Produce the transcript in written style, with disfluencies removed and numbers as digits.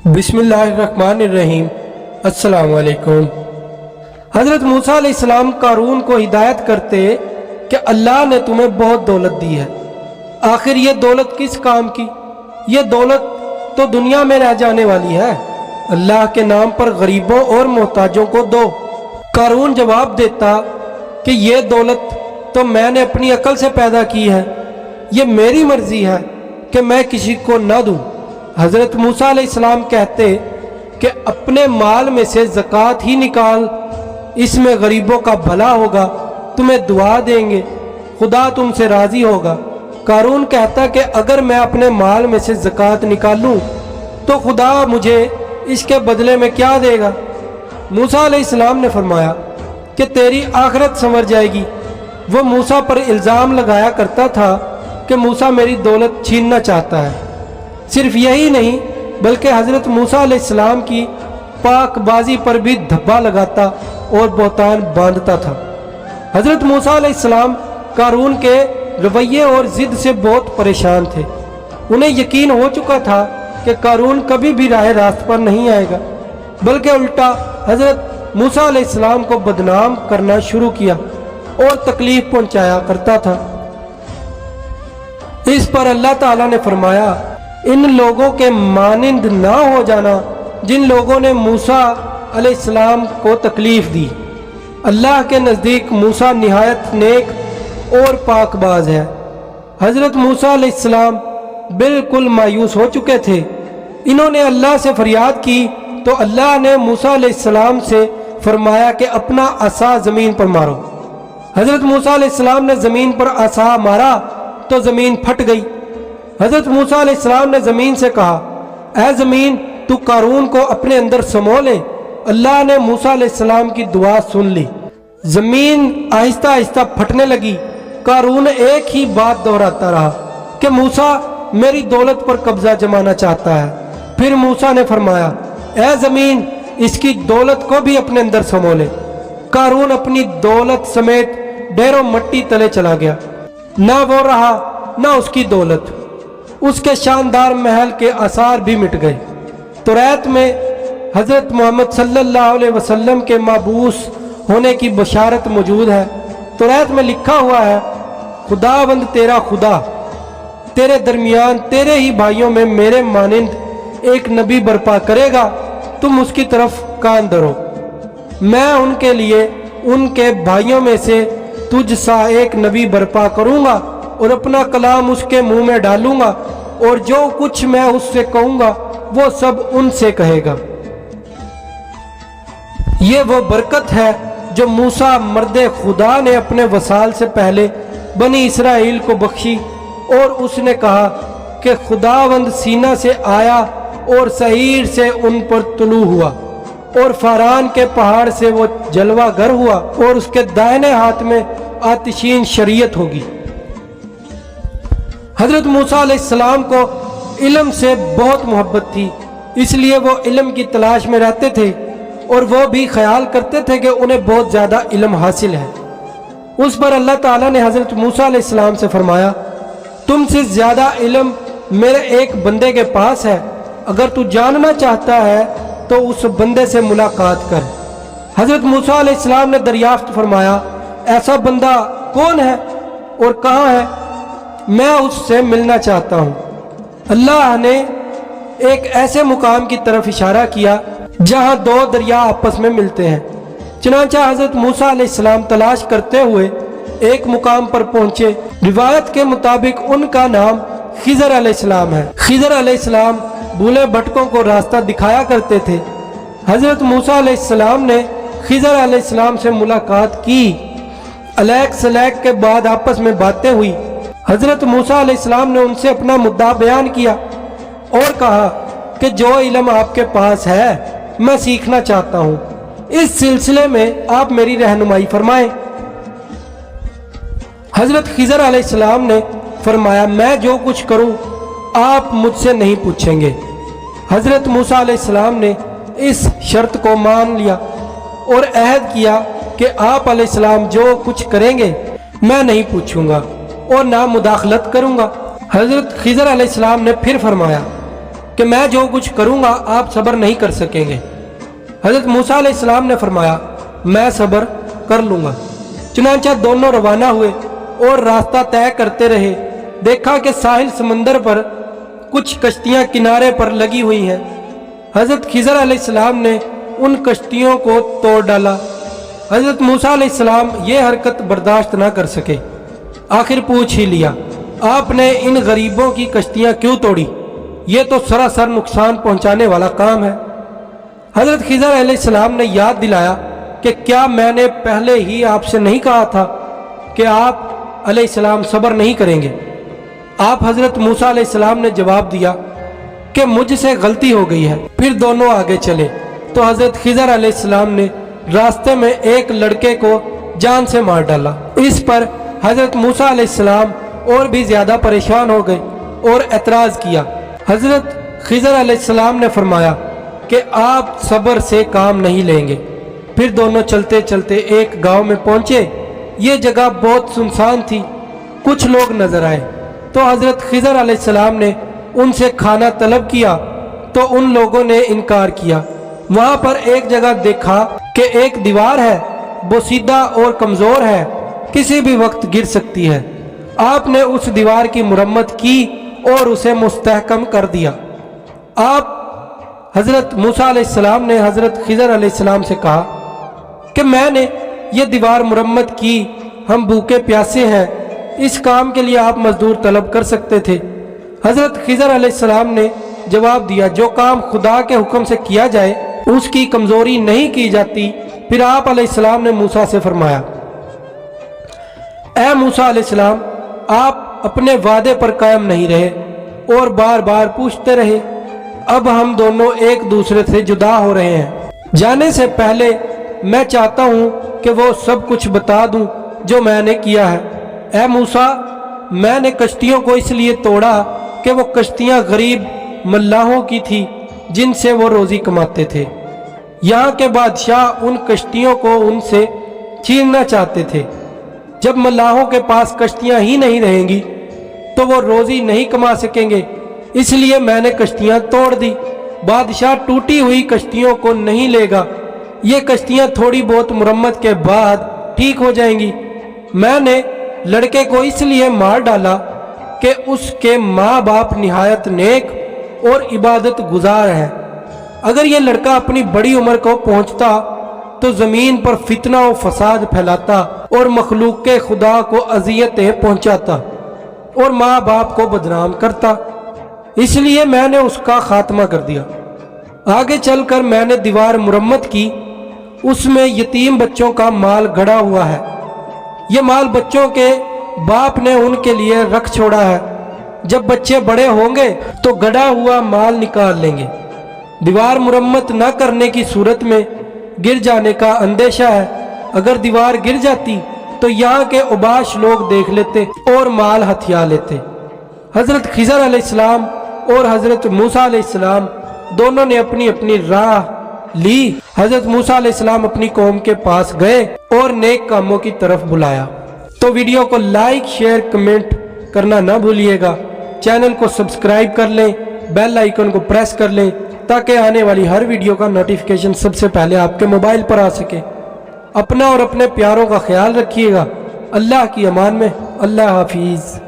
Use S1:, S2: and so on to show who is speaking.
S1: बिस्मिल्लाहिर्रहमानिर्रहीम। अस्सलाम वालेकुम। हज़रत मूसा अलैहिस्सलाम कारून को हिदायत करते कि अल्लाह ने तुम्हें बहुत दौलत दी है, आखिर ये दौलत किस काम की? ये दौलत तो दुनिया में रह जाने वाली है, अल्लाह के नाम पर गरीबों और मोहताजों को दो। कारून जवाब देता कि ये दौलत तो मैंने अपनी अकल से पैदा की है, ये मेरी मर्जी है कि मैं किसी को ना दूं। हज़रत मूसा अलैहिस्सलाम कहते कि अपने माल में से ज़कात ही निकाल, इसमें गरीबों का भला होगा, तुम्हें दुआ देंगे, खुदा तुमसे राज़ी होगा। कारून कहता कि अगर मैं अपने माल में से ज़कात निकालूं तो खुदा मुझे इसके बदले में क्या देगा? मूसा अलैहिस्सलाम ने फरमाया कि तेरी आखिरत संवर जाएगी। वो मूसा पर इल्ज़ाम लगाया करता था कि मूसा मेरी दौलत छीनना चाहता है। सिर्फ यही नहीं बल्कि हज़रत मूसा अलैहिस्सलाम की पाकबाजी पर भी धब्बा लगाता और बहतान बांधता था। हज़रत मूसा अलैहिस्सलाम कारून के रवैये और ज़िद से बहुत परेशान थे। उन्हें यकीन हो चुका था कि कारून कभी भी राह रास्त पर नहीं आएगा, बल्कि उल्टा हज़रत मूसा अलैहिस्सलाम को बदनाम करना शुरू किया और तकलीफ पहुंचाया करता था। इस पर अल्लाह ताला ने फरमाया, इन लोगों के मानिंद ना हो जाना जिन लोगों ने मूसा अलैहिस्सलाम को तकलीफ दी। अल्लाह के नज़दीक मूसा निहायत नेक और पाकबाज है। हज़रत मूसा अलैहिस्सलाम बिल्कुल मायूस हो चुके थे। इन्होंने अल्लाह से फरियाद की तो अल्लाह ने मूसा अलैहिस्सलाम से फरमाया कि अपना असा ज़मीन पर मारो। हज़रत मूसा अलैहिस्सलाम ने ज़मीन पर असा मारा तो ज़मीन फट गई। हज़रत मूसा अलैहिस्सलाम ने ज़मीन से कहा, ऐ ज़मीन तू कारून को अपने अंदर समो ले। अल्लाह ने मूसा अलैहिस्सलाम की दुआ सुन ली। ज़मीन आहिस्ता आहिस्ता फटने लगी। कारून एक ही बात दोहराता रहा कि मूसा मेरी दौलत पर कब्जा जमाना चाहता है। फिर मूसा ने फरमाया, ऐ ज़मीन इसकी दौलत को भी अपने अंदर समो ले। कारून अपनी दौलत समेत ढेरों मिट्टी तले चला गया। ना वो रहा ना उसकी दौलत, उसके शानदार महल के आसार भी मिट गए। तौरात में हज़रत मोहम्मद सल्लल्लाहु अलैहि वसल्लम के माबूस होने की बशारत मौजूद है। तौरात में लिखा हुआ है, खुदावंद तेरा खुदा तेरे दरमियान तेरे ही भाइयों में मेरे मानिंद एक नबी बर्पा करेगा, तुम उसकी तरफ कान धरो। मैं उनके लिए उनके भाइयों में से तुझ सा एक नबी बर्पा करूँगा और अपना कलाम उसके मुंह में डालूंगा और जो कुछ मैं उससे कहूँगा वो सब उनसे कहेगा। ये वो बरकत है जो मूसा मर्दे खुदा ने अपने वसाल से पहले बनी इसराइल को बख्शी। और उसने कहा कि खुदावंद सीना से आया और सहीर से उन पर तुलू हुआ और फारान के पहाड़ से वो जलवा गर हुआ और उसके दाहिने हाथ में आतिशीन शरीयत होगी। हज़रत मूसा अलैहिस्सलाम को इल्म से बहुत मोहब्बत थी, इसलिए वो इल्म की तलाश में रहते थे और वो भी ख्याल करते थे कि उन्हें बहुत ज़्यादा इल्म हासिल है। उस पर अल्लाह ताला ने हज़रत मूसा अलैहिस्सलाम से फरमाया, तुमसे ज़्यादा इल्म मेरे एक बंदे के पास है, अगर तू जानना चाहता है तो उस बंदे से मुलाकात कर। हज़रत मूसा अलैहिस्सलाम ने दरियाफ्त फरमाया, ऐसा बंदा कौन है और कहाँ है? मैं उससे मिलना चाहता हूँ। अल्लाह ने एक ऐसे मुकाम की तरफ इशारा किया जहाँ दो दरिया आपस में मिलते हैं। चनांचा हज़रत मूसा अलैहिस्सलाम तलाश करते हुए एक मुकाम पर पहुँचे। रिवायत के मुताबिक उनका नाम खिज़र अलैहिस्सलाम है। खिज़र अलैहिस्सलाम भूले भटकों को रास्ता दिखाया करते थे। हज़रत मूसा अलैहिस्सलाम ने खिज़र अलैहिस्सलाम से मुलाकात की। अलैक सलैक के बाद आपस में बातें हुई। हज़रत मूसा अलैहिस्सलाम ने उनसे अपना मुद्दा बयान किया और कहा कि जो इल्म आपके पास है मैं सीखना चाहता हूँ, इस सिलसिले में आप मेरी रहनुमाई फरमाएं। हज़रत खिज़र अलैहिस्सलाम ने फरमाया, मैं जो कुछ करूँ आप मुझसे नहीं पूछेंगे। हज़रत मूसा अलैहिस्सलाम ने इस शर्त को मान लिया और अहद किया कि आप अलैहिस्सलाम जो कुछ करेंगे मैं नहीं पूछूंगा और ना मुदाखलत करूंगा। हज़रत खिज़र अलैहिस्सलाम ने फिर फरमाया کہ میں جو کچھ کروں گا آپ صبر نہیں کر سکیں گے۔ حضرت موسیٰ علیہ السلام نے فرمایا میں صبر کر لوں گا۔ چنانچہ دونوں روانہ ہوئے اور راستہ طے کرتے رہے۔ دیکھا کہ ساحل سمندر پر کچھ کشتیاں کنارے پر لگی ہوئی ہیں۔ حضرت خضر علیہ السلام نے ان کشتیوں کو توڑ ڈالا۔ حضرت موسیٰ علیہ السلام یہ حرکت برداشت نہ کر سکے، آخر پوچھ ہی لیا آپ نے ان غریبوں کی کشتیاں کیوں توڑی؟ یہ تو سراسر نقصان پہنچانے والا کام ہے۔ حضرت خضر علیہ السلام نے یاد دلایا کہ کیا میں نے پہلے ہی آپ سے نہیں کہا تھا کہ آپ علیہ السلام صبر نہیں کریں گے؟ آپ حضرت موسیٰ علیہ السلام نے جواب دیا کہ مجھ سے غلطی ہو گئی ہے۔ پھر دونوں آگے چلے تو حضرت خضر علیہ السلام نے راستے میں ایک لڑکے کو جان سے مار ڈالا۔ اس پر حضرت موسیٰ علیہ السلام اور بھی زیادہ پریشان ہو گئے اور اعتراض کیا۔ حضرت خضر علیہ السلام نے فرمایا کہ آپ صبر سے کام نہیں لیں گے۔ پھر دونوں چلتے چلتے ایک گاؤں میں پہنچے۔ یہ جگہ بہت سنسان تھی، کچھ لوگ نظر آئے تو حضرت خضر علیہ السلام نے ان سے کھانا طلب کیا تو ان لوگوں نے انکار کیا۔ وہاں پر ایک جگہ دیکھا کہ ایک دیوار ہے، بوسیدہ اور کمزور ہے، کسی بھی وقت گر سکتی ہے۔ آپ نے اس دیوار کی مرمت کی اور اسے مستحکم کر دیا۔ آپ حضرت موسیٰ علیہ السلام نے حضرت خضر علیہ السلام سے کہا کہ میں نے یہ دیوار مرمت کی، ہم بھوکے پیاسے ہیں، اس کام کے لیے آپ مزدور طلب کر سکتے تھے۔ حضرت خضر علیہ السلام نے جواب دیا جو کام خدا کے حکم سے کیا جائے اس کی کمزوری نہیں کی جاتی۔ پھر آپ علیہ السلام نے موسیٰ سے فرمایا اے موسیٰ علیہ السلام، آپ اپنے وعدے پر قائم نہیں رہے اور بار بار پوچھتے رہے۔ اب ہم دونوں ایک دوسرے سے جدا ہو رہے ہیں۔ جانے سے پہلے میں چاہتا ہوں کہ وہ سب کچھ بتا دوں جو میں نے کیا ہے۔ اے موسیٰ، میں نے کشتیوں کو اس لیے توڑا کہ وہ کشتیاں غریب ملاحوں کی تھی جن سے وہ روزی کماتے تھے۔ یہاں کے بادشاہ ان کشتیوں کو ان سے چھیننا چاہتے تھے۔ جب ملاحوں کے پاس کشتیاں ہی نہیں رہیں گی تو وہ روزی نہیں کما سکیں گے، اس لیے میں نے کشتیاں توڑ دی۔ بادشاہ ٹوٹی ہوئی کشتیوں کو نہیں لے گا، یہ کشتیاں تھوڑی بہت مرمت کے بعد ٹھیک ہو جائیں گی۔ میں نے لڑکے کو اس لیے مار ڈالا کہ اس کے ماں باپ نہایت نیک اور عبادت گزار ہیں۔ اگر یہ لڑکا اپنی بڑی عمر کو پہنچتا تو زمین پر فتنہ و فساد پھیلاتا اور مخلوق کے خدا کو اذیتیں پہنچاتا اور ماں باپ کو بدنام کرتا، اس لیے میں نے اس کا خاتمہ کر دیا۔ آگے چل کر میں نے دیوار مرمت کی، اس میں یتیم بچوں کا مال گڑا ہوا ہے۔ یہ مال بچوں کے باپ نے ان کے لیے رکھ چھوڑا ہے، جب بچے بڑے ہوں گے تو گڑا ہوا مال نکال لیں گے۔ دیوار مرمت نہ کرنے کی صورت میں گر جانے کا اندیشہ ہے۔ اگر دیوار گر جاتی تو یہاں کے اوباش لوگ دیکھ لیتے اور مال ہتھیا لیتے۔ حضرت خضر علیہ السلام اور حضرت موسیٰ علیہ السلام دونوں نے اپنی اپنی راہ لی۔ حضرت موسیٰ علیہ السلام اپنی قوم کے پاس گئے اور نیک کاموں کی طرف بلایا۔ تو ویڈیو کو لائک، شیئر، کمنٹ کرنا نہ بھولیے گا۔ چینل کو سبسکرائب کر لیں، بیل آئیکن کو پریس کر لیں تاکہ آنے والی ہر ویڈیو کا نوٹیفیکیشن سب سے پہلے آپ کے موبائل پر آ سکے۔ اپنا اور اپنے پیاروں کا خیال رکھیے گا۔ اللہ کی امان میں، اللہ حافظ۔